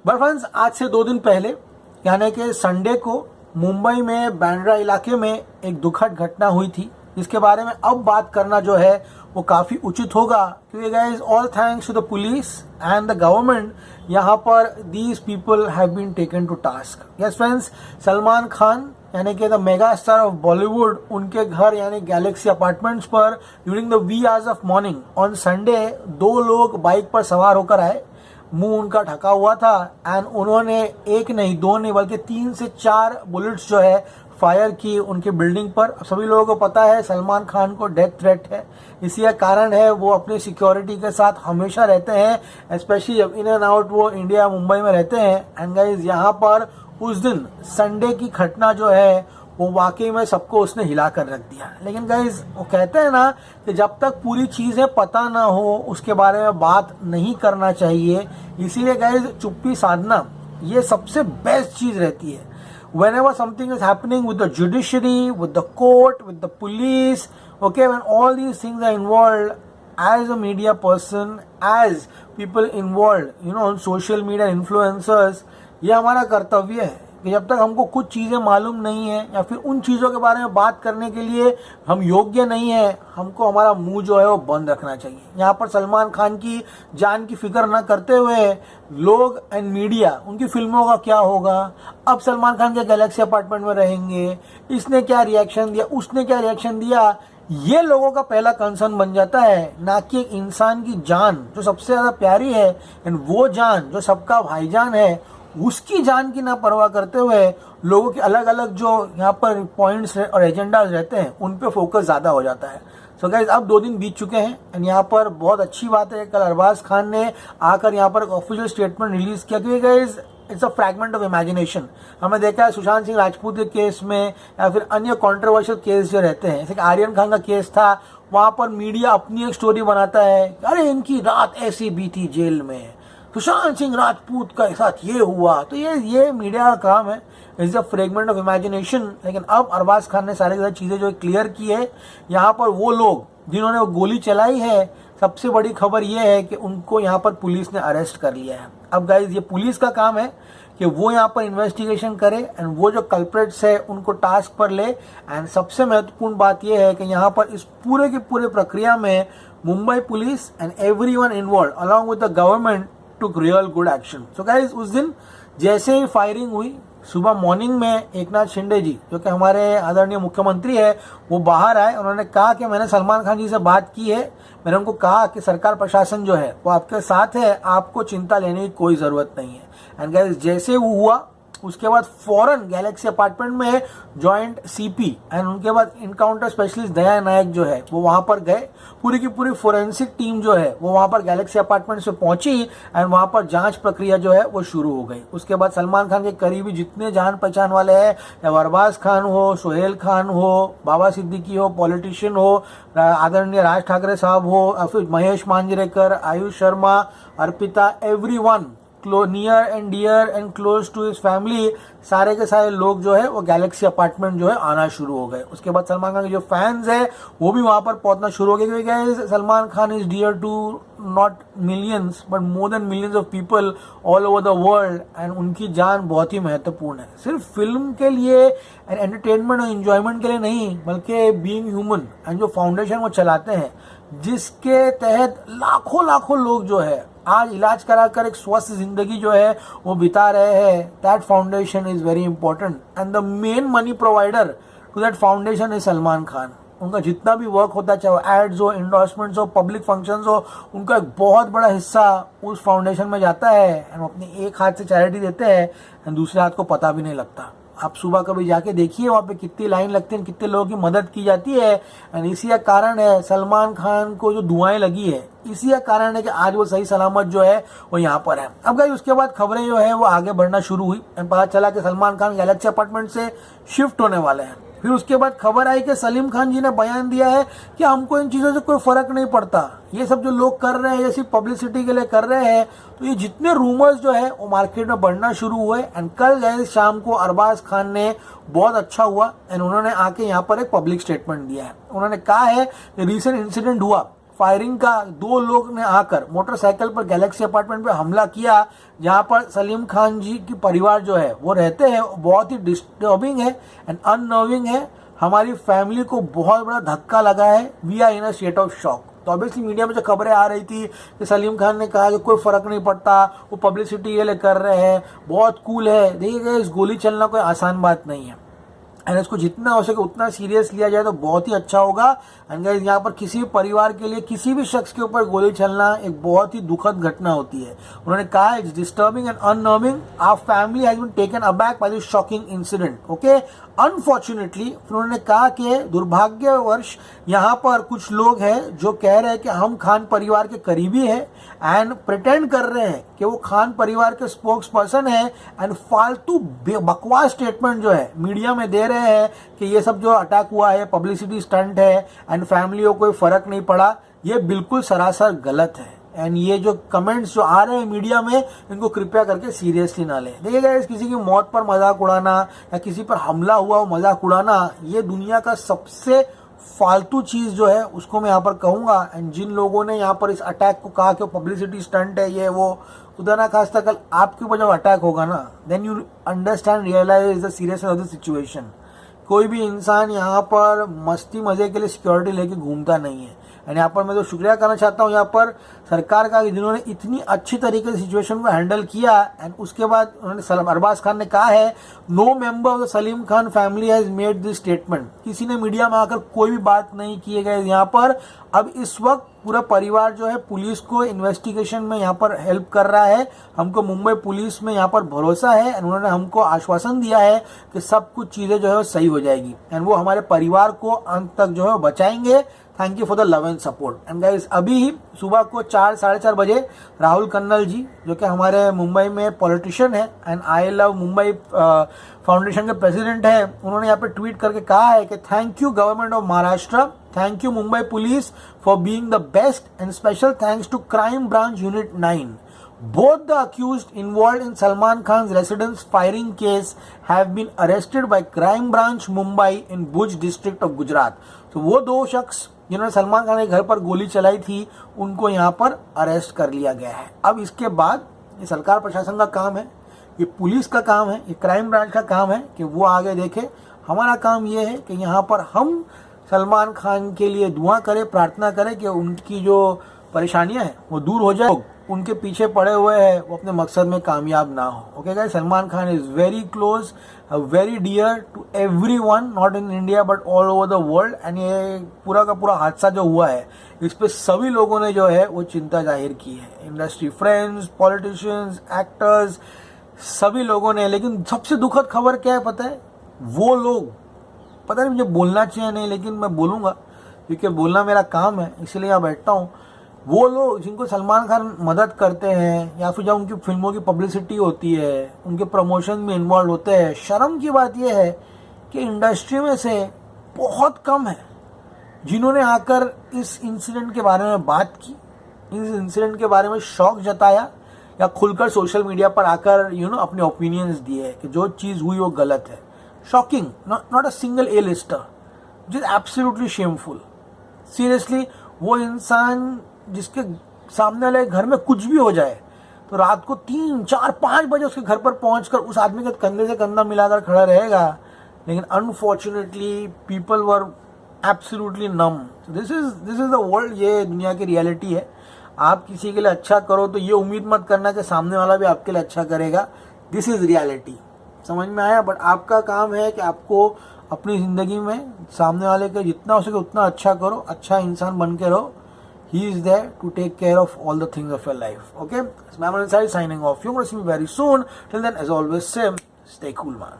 But friends, आज से 2 दिन पहले यानी कि संडे को मुंबई में बांद्रा इलाके में एक दुखद घटना हुई थी, जिसके बारे में अब बात करना जो है वो काफ़ी उचित होगा, क्योंकि guys all thanks to the police and the government, यहाँ पर these people have been taken to task. Yes friends, Salman Khan यानी कि the mega star of Bollywood, उनके घर यानी गैलेक्सी अपार्टमेंट्स पर during the wee hours of morning on Sunday 2 लोग bike पर सवार होकर आए। मुंह उनका ढका हुआ था एंड उन्होंने 1 नहीं 2 नहीं बल्कि 3 से 4 बुलेट्स जो है फायर की उनके बिल्डिंग पर। सभी लोगों को पता है सलमान खान को डेथ थ्रेट है, इसी का कारण है वो अपनी सिक्योरिटी के साथ हमेशा रहते हैं, स्पेशली जब इन एंड आउट वो इंडिया मुंबई में रहते हैं। एंड गाइज, यहाँ पर उस दिन संडे की घटना जो है वो वाकई में सबको उसने हिला कर रख दिया। लेकिन गाइज, वो कहते हैं ना कि जब तक पूरी चीजें पता ना हो उसके बारे में बात नहीं करना चाहिए। इसीलिए गाइज, चुप्पी साधना ये सबसे बेस्ट चीज रहती है। Whenever something is happening with the judiciary, with the court, with the police, okay, when all these things are involved, as a media person, as people involved, on social media influencers, ये हमारा कर्तव्य है कि जब तक हमको कुछ चीज़ें मालूम नहीं है या फिर उन चीज़ों के बारे में बात करने के लिए हम योग्य नहीं है, हमको हमारा मुंह जो है वो बंद रखना चाहिए। यहाँ पर सलमान खान की जान की फिक्र ना करते हुए लोग एंड मीडिया उनकी फिल्मों का क्या होगा, अब सलमान खान के गैलेक्सी अपार्टमेंट में रहेंगे, इसने क्या रिएक्शन दिया, उसने क्या रिएक्शन दिया, ये लोगों का पहला कंसर्न बन जाता है, ना कि एक इंसान की जान जो सबसे ज़्यादा प्यारी है एंड वो जान जो सबका भाईजान है, उसकी जान की ना परवाह करते हुए लोगों के अलग अलग जो यहाँ पर पॉइंट्स और एजेंडाज रहते हैं उन पे फोकस ज़्यादा हो जाता है। सो गाइज, अब 2 दिन बीत चुके हैं एंड यहाँ पर बहुत अच्छी बात है कल अरबाज खान ने आकर यहाँ पर एक ऑफिशियल स्टेटमेंट रिलीज किया, क्योंकि guys it's a fragment of imagination. हमने देखा है सुशांत सिंह राजपूत के केस में या फिर अन्य कॉन्ट्रोवर्शियल केस जो रहते हैं, जैसे आर्यन खान का केस था, वहाँ पर मीडिया अपनी एक स्टोरी बनाता है, अरे इनकी रात ऐसी बीती जेल में, सुशांत सिंह राजपूत का साथ ये हुआ। तो ये मीडिया का काम है, is a fragment of imagination. लेकिन अब अरबाज खान ने सारी चीजें जो क्लियर की है, यहाँ पर वो लोग जिन्होंने वो गोली चलाई है, सबसे बड़ी खबर ये है कि उनको यहाँ पर पुलिस ने अरेस्ट कर लिया है। अब गाइज, ये पुलिस का काम है कि वो यहाँ पर इन्वेस्टिगेशन करे एंड वो जो कल्प्रेट्स है उनको टास्क पर ले। एंड सबसे महत्वपूर्ण बात यह है कि यहाँ पर इस पूरे की पूरे प्रक्रिया में Mumbai police and everyone involve along with the government took real good action. So guys, उस दिन जैसे ही फायरिंग हुई सुबह मॉर्निंग में एकनाथ शिंदे जी जो कि हमारे आदरणीय मुख्यमंत्री है, वो बाहर आए। उन्होंने कहा कि मैंने सलमान खान जी से बात की है, मैंने उनको कहा कि सरकार प्रशासन जो है वो आपके साथ है, आपको चिंता लेने की कोई ज़रूरत नहीं है। एंड गाइस, जैसे वो हुआ उसके बाद फौरन गैलेक्सी अपार्टमेंट में जॉइंट सीपी एंड उनके बाद इनकाउंटर स्पेशलिस्ट दया नायक जो है वो वहां पर गए। पूरी की पूरी फोरेंसिक टीम जो है वो वहां पर गैलेक्सी अपार्टमेंट से पहुंची एंड वहां पर जांच प्रक्रिया जो है वो शुरू हो गई। उसके बाद सलमान खान के करीबी जितने जान पहचान वाले हैं, या अरबाज खान हो, सोहेल खान हो, बाबा सिद्दीकी हो, पॉलिटिशियन हो, आदरणीय राज ठाकरे साहब हो, फिर Mahesh Manjrekar, Aayush Sharma, Arpita, everyone near and dear and close to his family, सारे के सारे लोग जो है वो गैलेक्सी अपार्टमेंट जो है आना शुरू हो गए। उसके बाद सलमान खान के जो फैंस है वो भी वहां पर पहुंचना शुरू हो गए, क्योंकि Salman Khan is dear to not millions but more than millions of people all over the world and उनकी जान बहुत ही महत्वपूर्ण है, सिर्फ फिल्म के लिए एंड एंटरटेनमेंट और एंजॉयमेंट के लिए नहीं, बल्कि बीइंग ह्यूमन एंड जो फाउंडेशन वो चलाते हैं जिसके तहत लाखों लाखों लोग जो है आज इलाज कराकर एक स्वस्थ जिंदगी जो है वो बिता रहे हैं। That foundation is very important and the main money provider to that foundation is Salman Khan. उनका जितना भी वर्क होता है, चाहे वो एड्स हो, इंडोर्समेंट्स हो, पब्लिक फंक्शंस हो, उनका एक बहुत बड़ा हिस्सा उस फाउंडेशन में जाता है एंड वो अपने एक हाथ से चैरिटी देते हैं एंड दूसरे हाथ को पता भी नहीं लगता। आप सुबह कभी जाके देखिए वहाँ पे कितनी लाइन लगती है, कितने लोगों की मदद की जाती है एंड इसी का कारण है सलमान खान को जो दुआएं लगी है, इसी का कारण है कि आज वो सही सलामत जो है वो यहाँ पर है। अब गाइस, उसके बाद खबरें जो है वो आगे बढ़ना शुरू हुई एंड पता चला कि सलमान खान गैलेक्सी अपार्टमेंट से शिफ्ट होने वाले हैं। फिर उसके बाद खबर आई कि सलीम खान जी ने बयान दिया है कि हमको इन चीज़ों से कोई फर्क नहीं पड़ता, ये सब जो लोग कर रहे हैं ये सिर्फ पब्लिसिटी के लिए कर रहे हैं। तो ये जितने रूमर्स जो है वो मार्केट में बढ़ना शुरू हुए एंड कल गए शाम को अरबाज खान ने बहुत अच्छा हुआ एंड उन्होंने आके यहाँ पर एक पब्लिक स्टेटमेंट दिया है। उन्होंने कहा है कि रिसेंट इंसिडेंट हुआ फायरिंग का 2 लोग ने आकर मोटरसाइकिल पर गैलेक्सी अपार्टमेंट पे हमला किया, जहां पर सलीम खान जी की परिवार जो है वो रहते हैं, बहुत ही डिस्टर्बिंग है एंड अननर्विंग है। हमारी फैमिली को बहुत बड़ा धक्का लगा है। We are in a state of shock. तो ऑब्वियसली मीडिया में जो खबरें आ रही थी कि सलीम खान ने कहा कि कोई फर्क नहीं पड़ता, वो पब्लिसिटी ये ले कर रहे हैं, बहुत कूल है। देखिए इस गोली चलना कोई आसान बात नहीं है एंड इसको जितना हो सके उतना सीरियस लिया जाए तो बहुत ही अच्छा होगा। एंड गाइस यहाँ पर किसी भी परिवार के लिए किसी भी शख्स के ऊपर गोली चलना एक बहुत ही दुखद घटना होती है। उन्होंने कहा it's disturbing and unnerving, our family has been taken aback by this shocking incident. Okay, unfortunately उन्होंने कहा कि दुर्भाग्यवश यहाँ पर कुछ लोग हैं जो कह रहे हैं कि हम खान परिवार के करीबी हैं एंड प्रिटेंड कर रहे हैं कि वो खान परिवार के स्पोक्स पर्सन है एंड फालतू बकवास स्टेटमेंट जो है मीडिया में दे रहे हैं कि ये सब जो अटैक हुआ है पब्लिसिटी स्टंट है एंड फैमिली को कोई फर्क नहीं पड़ा। ये बिल्कुल सरासर गलत है एंड ये जो कमेंट्स जो आ रहे हैं मीडिया में इनको कृपया करके सीरियसली ना लें। देखिए गाइस, किसी की मौत पर मजाक उड़ाना या किसी पर हमला हुआ वो मजाक उड़ाना, ये दुनिया का सबसे फालतू चीज जो है उसको मैं यहाँ पर कहूंगा। एंड जिन लोगों ने यहाँ पर इस अटैक को कहा कि पब्लिसिटी स्टंट है ये वो, खुदा ना खास्ता कल आपके ऊपर जब अटैक होगा ना, then you understand realise the seriousness of the situation. कोई भी इंसान यहाँ पर मस्ती मजे के लिए सिक्योरिटी लेके घूमता नहीं है। एंड यहाँ पर मैं तो शुक्रिया करना चाहता हूँ यहाँ पर सरकार का, जिन्होंने इतनी अच्छी तरीके से सिचुएशन को हैंडल किया। एंड उसके बाद उन्होंने अरबाज खान ने कहा है no member of the Salim Khan family has made this statement. किसी ने मीडिया में आकर कोई भी बात नहीं किए गए यहाँ पर। अब इस वक्त पूरा परिवार जो है पुलिस को इन्वेस्टिगेशन में यहाँ पर हेल्प कर रहा है। हमको मुंबई पुलिस में यहाँ पर भरोसा है एंड उन्होंने हमको आश्वासन दिया है कि सब कुछ चीजें जो है वो सही हो जाएगी एंड वो हमारे परिवार को अंत तक जो है बचाएंगे। Thank you for the love and support. And guys, अभी ही सुबह को 4 साढ़े 4 बजे राहुल कन्नल जी जो कि हमारे मुंबई में पॉलिटिशियन है and I Love Mumbai Foundation के प्रेसिडेंट है, उन्होंने यहाँ पे ट्वीट करके कहा है कि thank you government of Maharashtra, thank you Mumbai police for being the best and special thanks to crime branch unit 9. Both the accused involved in Salman Khan's residence firing case have been arrested by Crime Branch Mumbai in Bhuj district of Gujarat. तो वो 2 शख्स जिन्होंने सलमान खान के घर पर गोली चलाई थी उनको यहाँ पर अरेस्ट कर लिया गया है। अब इसके बाद ये सरकार प्रशासन का काम है, ये पुलिस का काम है, ये क्राइम ब्रांच का काम है कि वो आगे देखे। हमारा काम ये है कि यहाँ पर हम सलमान खान के लिए दुआ करें, प्रार्थना करें कि उनकी जो परेशानियां हैं वो दूर हो जाए, उनके पीछे पड़े हुए हैं वो अपने मकसद में कामयाब ना हो। Okay guys, Salman Khan is very close, very dear to everyone, not in India but all over the world. And ये पूरा का पूरा हादसा जो हुआ है इस पे सभी लोगों ने जो है वो चिंता जाहिर की है, इंडस्ट्री फ्रेंड्स, पॉलिटिशियंस, एक्टर्स, सभी लोगों ने। लेकिन सबसे दुखद खबर क्या है पता है? वो लोग, पता नहीं मुझे बोलना चाहिए नहीं लेकिन मैं बोलूंगा क्योंकि बोलना मेरा काम है, इसलिए यहाँ बैठता हूँ। वो लोग जिनको सलमान खान मदद करते हैं या फिर जब उनकी फिल्मों की पब्लिसिटी होती है, उनके प्रमोशन में इन्वॉल्व होते हैं, शर्म की बात यह है कि इंडस्ट्री में से बहुत कम है जिन्होंने आकर इस इंसिडेंट के बारे में बात की, इस इंसिडेंट के बारे में शौक जताया या खुलकर सोशल मीडिया पर आकर अपने ओपिनियंस दिए कि जो चीज़ हुई वो गलत है। Shocking, not a single A lister, जिस एब्सोल्युटली शेमफुल। सीरियसली, वो इंसान जिसके सामने वाले घर में कुछ भी हो जाए तो रात को 3, 4, 5 बजे उसके घर पर पहुंचकर उस आदमी के कंधे से कंधा मिलाकर खड़ा रहेगा। लेकिन unfortunately people were absolutely numb. This is the world, ये दुनिया की रियलिटी है। आप किसी के लिए अच्छा करो तो ये उम्मीद मत करना कि सामने वाला भी आपके लिए अच्छा करेगा। दिस इज रियलिटी, समझ में आया? बट आपका काम है कि आपको अपनी जिंदगी में सामने वाले के जितना हो सके उतना अच्छा करो, अच्छा इंसान बन के रहो। He is there to take care of all the things of your life. Okay? It's Mammon Inside signing off. You're going to see me very soon. Till then, as always, stay cool, man.